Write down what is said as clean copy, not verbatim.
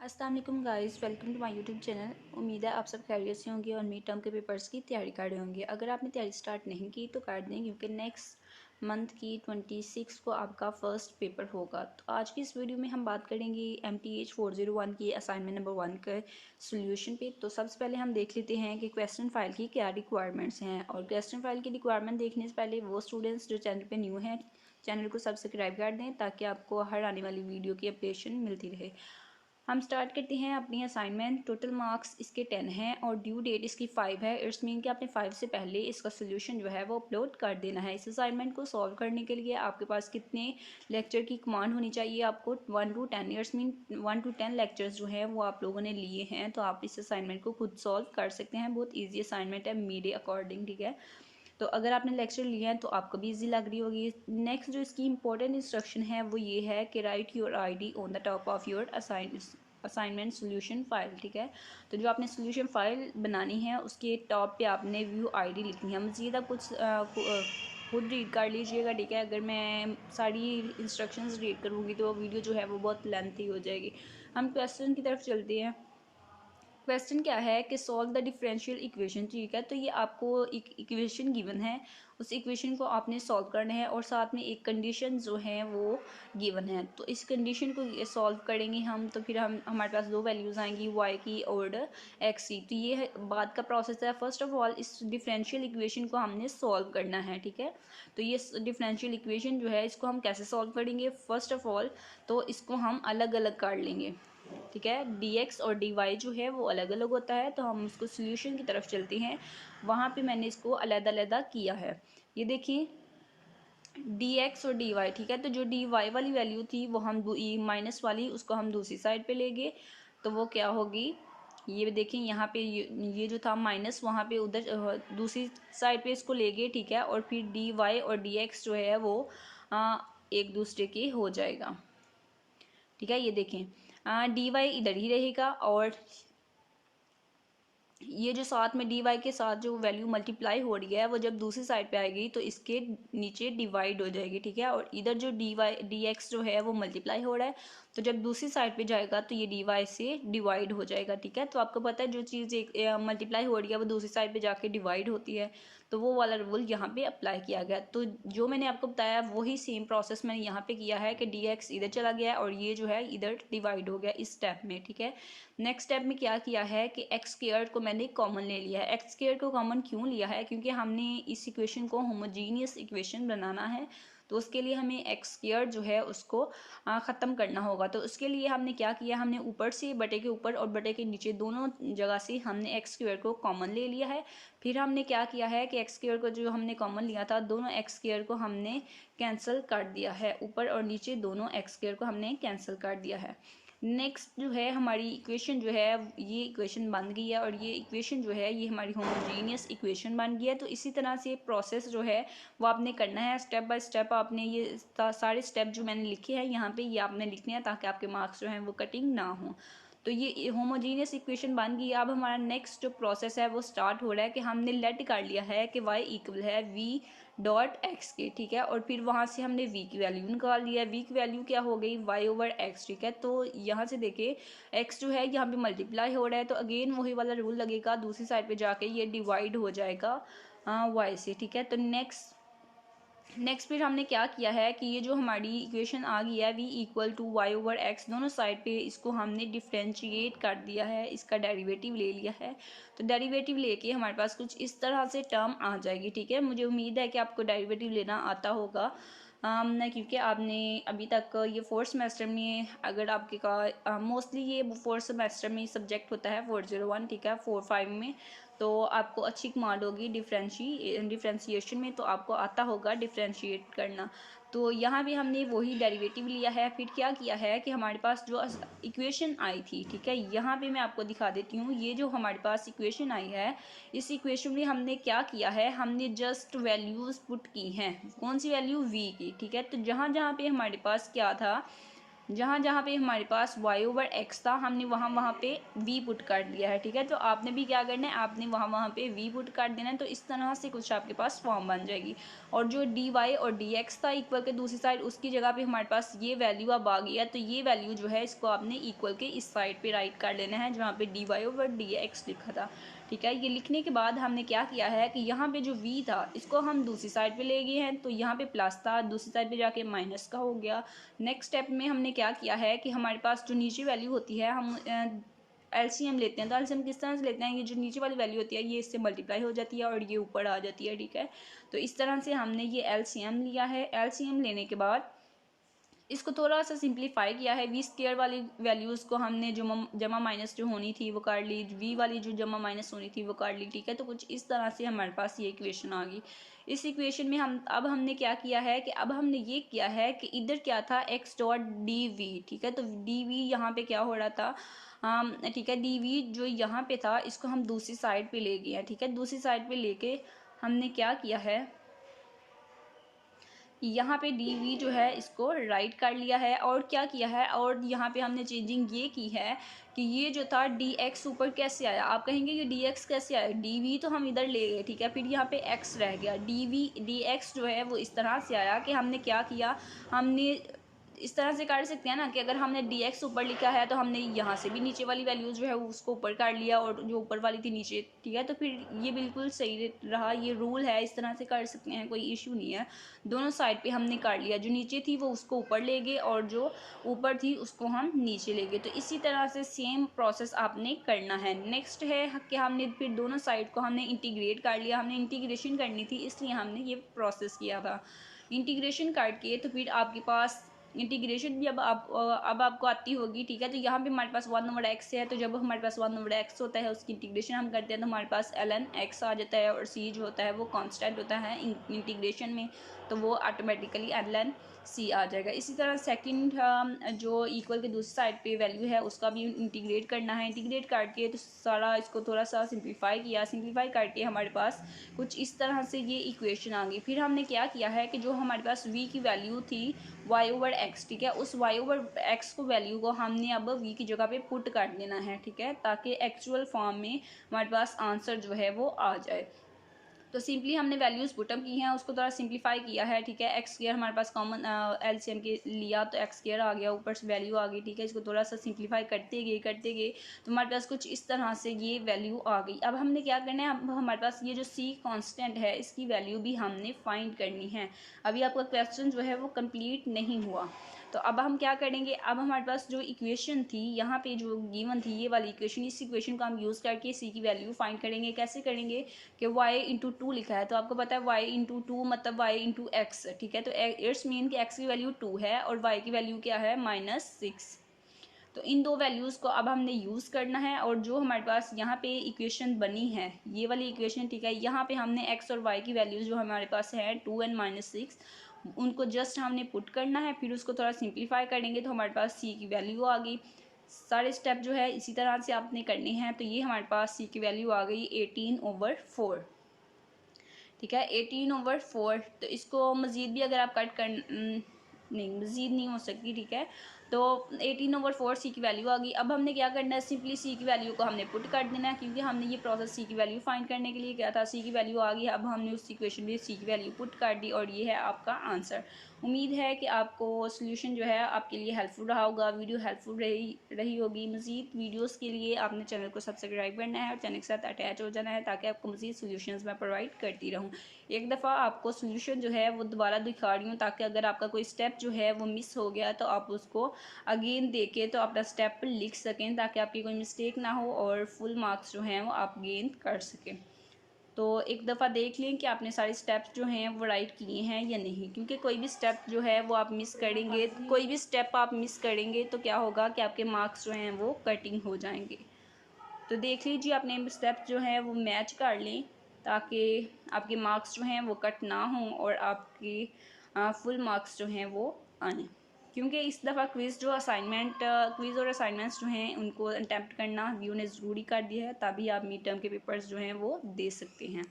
अस्सलाम वालेकुम guys, welcome to my YouTube channel. उम्मीद है आप सब खैरियत से होंगे और मिड टर्म के पेपर्स की तैयारी कर रहे होंगे। अगर आपने तैयारी स्टार्ट नहीं की तो कर दें, क्योंकि नेक्स्ट मंथ की 26 को आपका फ़र्स्ट पेपर होगा। तो आज की इस वीडियो में हम बात करेंगे MTH 401 की असाइनमेंट नंबर 1 के सोल्यूशन पे। तो सबसे पहले हम देख लेते हैं कि क्वेश्चन फाइल की क्या रिक्वायरमेंट्स हैं। और क्वेश्चन फाइल की रिक्वायरमेंट देखने से पहले वो स्टूडेंट्स जो चैनल पर न्यू हैं, चैनल को सब्सक्राइब कर दें ताकि आपको हर आने वाली वीडियो की अपडेशन मिलती रहे। हम स्टार्ट करते हैं अपनी असाइनमेंट। टोटल मार्क्स इसके 10 हैं और ड्यू डेट इसकी 5 है। इट्स मीन कि आपने 5 से पहले इसका सोल्यूशन जो है वो अपलोड कर देना है। इस असाइनमेंट को सॉल्व करने के लिए आपके पास कितने लेक्चर की कमांड होनी चाहिए? आपको 1 to 10, it's mean 1 to 10 lectures जो हैं वो आप लोगों ने लिए हैं, तो आप इस असाइनमेंट को खुद सॉल्व कर सकते हैं। बहुत ईजी असाइनमेंट है मेरे अकॉर्डिंग, ठीक है। तो अगर आपने लेक्चर लिया है तो आपको भी इजी लग रही होगी। नेक्स्ट जो इसकी इंपॉर्टेंट इंस्ट्रक्शन है वो ये है कि right your ID on the top of your assignment solution file, ठीक है। तो जो आपने सोल्यूशन फाइल बनानी है उसके टॉप पे आपने व्यू आईडी लिखनी है। मज़ीद आप कुछ खुद रीड कर लीजिएगा, ठीक है। अगर मैं सारी इंस्ट्रक्शंस रीड करूँगी तो वीडियो जो है वो बहुत लेंथी हो जाएगी। हम क्वेश्चन की तरफ चलते हैं। क्वेश्चन क्या है कि सॉल्व द डिफरेंशियल इक्वेशन, ठीक है। तो ये आपको एक इक्वेशन गिवन है, उस इक्वेशन को आपने सॉल्व करना है और साथ में एक कंडीशन जो है वो गिवन है। तो इस कंडीशन को सॉल्व करेंगे हम, तो फिर हमारे पास दो वैल्यूज़ आएंगी, y की और x की। तो ये बात का प्रोसेस है। फर्स्ट ऑफ ऑल इस डिफरेंशियल इक्वेशन को हमने सॉल्व करना है, ठीक है। तो ये डिफरेंशियल इक्वेशन जो है इसको हम कैसे सॉल्व करेंगे? फर्स्ट ऑफ ऑल तो इसको हम अलग अलग कर लेंगे, ठीक है। dx और dy जो है वो अलग अलग होता है, तो हम उसको सोल्यूशन की तरफ चलते हैं। वहाँ पे मैंने इसको अलग-अलग किया है। ये देखिए dx और dy, ठीक है। तो जो dy वाली वैल्यू थी वो हम माइनस वाली उसको हम दूसरी साइड पे लेंगे, तो वो क्या होगी? ये देखें यहाँ पे ये जो था माइनस, वहाँ पे उधर दूसरी साइड पे इसको ले गए, ठीक है। और फिर dy और dx जो है वो एक दूसरे के हो जाएगा, ठीक है। ये देखें dy इधर ही रहेगा और ये जो साथ में डी वाई के साथ जो वैल्यू मल्टीप्लाई हो रही है वो जब दूसरी साइड पे आएगी तो इसके नीचे डिवाइड हो जाएगी, ठीक है। और इधर जो डी एक्स जो है वो मल्टीप्लाई हो रहा है, तो जब दूसरी साइड पे जाएगा तो ये डी वाई से डिवाइड हो जाएगा, ठीक है। तो आपको पता है जो चीज़ एक मल्टीप्लाई हो रही है वो दूसरी साइड पे जाके डिवाइड होती है, तो वो वाला रूल यहाँ पे अप्लाई किया गया। तो जो मैंने आपको बताया वही सेम प्रोसेस मैंने यहाँ पे किया है कि डी एक्स इधर चला गया है और ये जो है इधर डिवाइड हो गया इस स्टेप में, ठीक है। नेक्स्ट स्टेप में क्या किया है कि एक्स स्क्वायर को मैंने कॉमन ले लिया है। एक्स स्क्वायर को कॉमन क्यों लिया है? क्योंकि हमने इस इक्वेशन को होमोजीनियस इक्वेशन बनाना है, तो उसके लिए हमें एक्स स्क्वायर जो है उसको ख़त्म करना होगा। तो उसके लिए हमने क्या किया, हमने ऊपर से बटे के ऊपर और बटे के नीचे दोनों जगह से हमने एक्स स्क्वायर को कॉमन ले लिया है। फिर हमने क्या किया है कि एक्स स्क्वायर को जो हमने कॉमन लिया था, दोनों एक्स स्क्वायर को हमने कैंसिल कर दिया है। ऊपर और नीचे दोनों एक्स स्क्वायर को हमने कैंसिल कर दिया है। नेक्स्ट जो है हमारी इक्वेशन जो है ये इक्वेशन बन गई है और ये इक्वेशन जो है ये हमारी होमोजीनियस इक्वेशन बन गई है। तो इसी तरह से प्रोसेस जो है वो आपने करना है स्टेप बाय स्टेप। आपने ये सारे स्टेप जो मैंने लिखे हैं यहाँ पे ये आपने लिखने हैं ताकि आपके मार्क्स जो हैं वो कटिंग ना हो। तो ये होमोजीनियस इक्वेशन बन गई। अब हमारा नेक्स्ट जो प्रोसेस है वो स्टार्ट हो रहा है कि हमने लेट कर लिया है कि y इक्वल है v डॉट एक्स के, ठीक है। और फिर वहाँ से हमने v की वैल्यू निकाल लिया है। v की वैल्यू क्या हो गई? y ओवर x, ठीक है। तो यहाँ से देखे x जो है यहाँ पे मल्टीप्लाई हो रहा है, तो अगेन वही वाला रूल लगेगा, दूसरी साइड पे जाके ये डिवाइड हो जाएगा y से, ठीक है। तो नेक्स्ट फिर हमने क्या किया है कि ये जो हमारी इक्वेशन आ गई है v equal to y over x, दोनों साइड पे इसको हमने डिफ्रेंशिएट कर दिया है, इसका डेरिवेटिव ले लिया है। तो डेरिवेटिव लेके हमारे पास कुछ इस तरह से टर्म आ जाएगी, ठीक है। मुझे उम्मीद है कि आपको डेरिवेटिव लेना आता होगा, क्योंकि आपने अभी तक ये फोर्थ सेमेस्टर में, अगर आपके का मोस्टली ये फोर्थ सेमेस्टर में सब्जेक्ट होता है 401, ठीक है। 4-5 में तो आपको अच्छी कमांड होगी डिफ्रेंशिएशन में, तो आपको आता होगा डिफ्रेंशिएट करना। तो यहाँ भी हमने वही डेरिवेटिव लिया है। फिर क्या किया है कि हमारे पास जो इक्वेशन आई थी, ठीक है, यहाँ पे मैं आपको दिखा देती हूँ। ये जो हमारे पास इक्वेशन आई है, इस इक्वेशन में हमने क्या किया है, हमने जस्ट वैल्यूज़ पुट की हैं। कौन सी वैल्यू? v की, ठीक है। तो जहाँ जहाँ पे हमारे पास क्या था जहाँ जहाँ पे हमारे पास y/x था हमने वहाँ वहाँ पे v पुट कर दिया है, ठीक है। तो आपने भी क्या करना है, आपने वहाँ वहाँ पे v पुट कर देना है। तो इस तरह से कुछ आपके पास फॉर्म बन जाएगी। और जो dy और dx था इक्वल के दूसरी साइड, उसकी जगह पे हमारे पास ये वैल्यू अब आ गई है। तो ये वैल्यू जो है इसको आपने इक्वल के इस साइड पे राइट कर लेना है जहाँ पे dy/dx लिखा था, ठीक है। ये लिखने के बाद हमने क्या किया है कि यहाँ पे जो v था इसको हम दूसरी साइड पे ले गए हैं। तो यहाँ पे प्लस था, दूसरी साइड पे जाके माइनस का हो गया। नेक्स्ट स्टेप में हमने क्या किया है कि हमारे पास जो नीचे वैल्यू होती है हम एलसीएम लेते हैं। तो एलसीएम किस तरह से लेते हैं, ये जो नीचे वाली वैल्यू होती है ये इससे मल्टीप्लाई हो जाती है और ये ऊपर आ जाती है, ठीक है। तो इस तरह से हमने ये एलसीएम लिया है। एलसीएम लेने के बाद इसको थोड़ा सा सिंप्लीफाई किया है। वी स्क्वायर वाली वैल्यूज़ को हमने जो जमा माइनस जो होनी थी वो कर ली, वी वाली जो जमा माइनस होनी थी वो कर ली, ठीक है। तो कुछ इस तरह से हमारे पास ये इक्वेशन आ गई। इस इक्वेशन में अब हमने क्या किया है कि अब हमने ये किया है कि इधर क्या था x डॉट डी वी, ठीक है। तो डी वी यहाँ पे क्या हो रहा था, ठीक है, डी वी जो यहाँ पे था इसको हम दूसरी साइड पे ले गए हैं, ठीक है। दूसरी साइड पे लेके हमने क्या किया है, यहाँ पे डी वी जो है इसको राइट कर लिया है। और क्या किया है, और यहाँ पे हमने चेंजिंग ये की है कि ये जो था डी एक्स ऊपर कैसे आया। आप कहेंगे ये डी एक्स कैसे आया, डी वी तो हम इधर ले गए, ठीक है। फिर यहाँ पे एक्स रह गया, डी एक्स जो है वो इस तरह से आया कि हमने क्या किया, हमने इस तरह से कर सकते हैं ना कि अगर हमने डी एक्स ऊपर लिखा है तो हमने यहाँ से भी नीचे वाली वैल्यूज़ जो है उसको ऊपर कर लिया और जो ऊपर वाली थी नीचे, ठीक है। तो फिर ये बिल्कुल सही रहा, ये रूल है, इस तरह से कर सकते हैं, कोई इशू नहीं है। दोनों साइड पे हमने कर लिया, जो नीचे थी वो उसको ऊपर ले गए और जो ऊपर थी उसको हम नीचे ले गए। तो इसी तरह से सेम प्रोसेस आपने करना है। नेक्स्ट है कि हमने फिर दोनों साइड को हमने इंटीग्रेट कर लिया, हमने इंटीग्रेशन करनी थी इसलिए हमने ये प्रोसेस किया था। इंटीग्रेशन करके तो फिर आपके पास इंटीग्रेशन भी अब आपको आती होगी, ठीक है। तो यहाँ पे हमारे पास 1/x है, तो जब हमारे पास 1/x होता है उसकी इंटीग्रेशन हम करते हैं तो हमारे पास ln x आ जाता है। और c जो होता है वो कांस्टेंट होता है इंटीग्रेशन में, तो वो ऑटोमेटिकली ln c आ जाएगा। इसी तरह सेकंड जो इक्वल के दूसरी साइड पे वैल्यू है उसका भी इंटीग्रेट करना है। इंटीग्रेट करके तो सारा इसको थोड़ा सा सिंप्लीफाई किया, सिंप्लीफाई करके हमारे पास कुछ इस तरह से ये इक्वेशन आ गई। फिर हमने क्या किया है कि जो हमारे पास v की वैल्यू थी y/x, ठीक है, उस y/x को वैल्यू को हमने अब v की जगह पे पुट कर देना है, ठीक है, ताकि एक्चुअल फॉर्म में हमारे पास आंसर जो है वो आ जाए। तो सिंपली हमने वैल्यूज़ पुटअप की हैं, उसको थोड़ा सिंप्लीफाई किया है, ठीक है। एक्स स्क्वायर हमारे पास कॉमन एलसीएम के लिया तो एक्स स्क्वायर आ गया, ऊपर से वैल्यू आ गई, ठीक है। इसको थोड़ा सा सिंप्लीफाई करते गए तो हमारे पास कुछ इस तरह से ये वैल्यू आ गई। अब हमने क्या करना है, अब हमारे पास ये जो सी कांस्टेंट है इसकी वैल्यू भी हमने फाइंड करनी है। अभी आपका क्वेश्चन जो है वो कंप्लीट नहीं हुआ। तो अब हम क्या करेंगे, अब हमारे पास जो इक्वेशन थी यहाँ पे जो गिवन थी ये वाली इक्वेशन, इस इक्वेशन को हम यूज़ करके सी की वैल्यू फाइंड करेंगे। कैसे करेंगे कि y/2 लिखा है, तो आपको पता है y/2 मतलब y/x, ठीक है। तो इट्स मीन कि x की वैल्यू 2 है और y की वैल्यू क्या है -6। तो इन दो वैल्यूज़ को अब हमने यूज़ करना है। और जो हमारे पास यहाँ पे इक्वेशन बनी है ये वाली इक्वेशन, ठीक है, यहाँ पे हमने x और y की वैल्यूज़ जो हमारे पास है 2 और -6 उनको जस्ट हमने पुट करना है। फिर उसको थोड़ा सिंप्लीफाई करेंगे तो हमारे पास c की वैल्यू आ गई। सारे स्टेप जो है इसी तरह से आपने करने हैं। तो ये हमारे पास c की वैल्यू आ गई 18/4, ठीक है, 18/4। तो इसको मज़ीद भी अगर आप कट कर नहीं, मज़ीद नहीं हो सकती, ठीक है। तो 18/4 सी की वैल्यू आ गई। अब हमने क्या करना है, सिंपली सी की वैल्यू को हमने पुट कर देना है, क्योंकि हमने ये प्रोसेस सी की वैल्यू फाइंड करने के लिए किया था। सी की वैल्यू आ गई, अब हमने उस इक्वेशन में सी की वैल्यू पुट कर दी और ये है आपका आंसर। उम्मीद है कि आपको सोल्यूशन जो है आपके लिए हेल्पफुल रहा होगा, वीडियो हेल्पफुल रही होगी। मज़ीद वीडियोज़ के लिए आपने चैनल को सब्सक्राइब करना है और चैनल के साथ अटैच हो जाना है ताकि आपको मज़ीद सोल्यूशंस मैं प्रोवाइड करती रहूँ। एक दफ़ा आपको सोल्यूशन जो है वो दोबारा दिखा रही हूँ ताकि अगर आपका कोई स्टेप जो है वो मिस हो गया तो आप उसको अगेन देके तो अपना स्टेप लिख सकें, ताकि आपकी कोई मिस्टेक ना हो और फुल मार्क्स जो हैं वो आप गेन कर सकें। तो एक दफ़ा देख लें कि आपने सारे स्टेप्स जो हैं वो राइट किए हैं या नहीं, क्योंकि कोई भी स्टेप जो है वो आप मिस करेंगे, कोई भी स्टेप आप मिस करेंगे तो क्या होगा कि आपके मार्क्स जो हैं वो कटिंग हो जाएंगे। तो देख लीजिए अपने स्टेप जो हैं वो मैच कर लें ताकि आपके मार्क्स जो हैं वो कट ना हों और आपके फुल मार्क्स जो हैं वो आएँ। क्योंकि इस दफ़ा क्विज़ और असाइनमेंट्स जो हैं उनको अटेम्प्ट करना व्यू ने ज़रूरी कर दिया है, तभी आप मिड टर्म के पेपर्स जो हैं वो दे सकते हैं।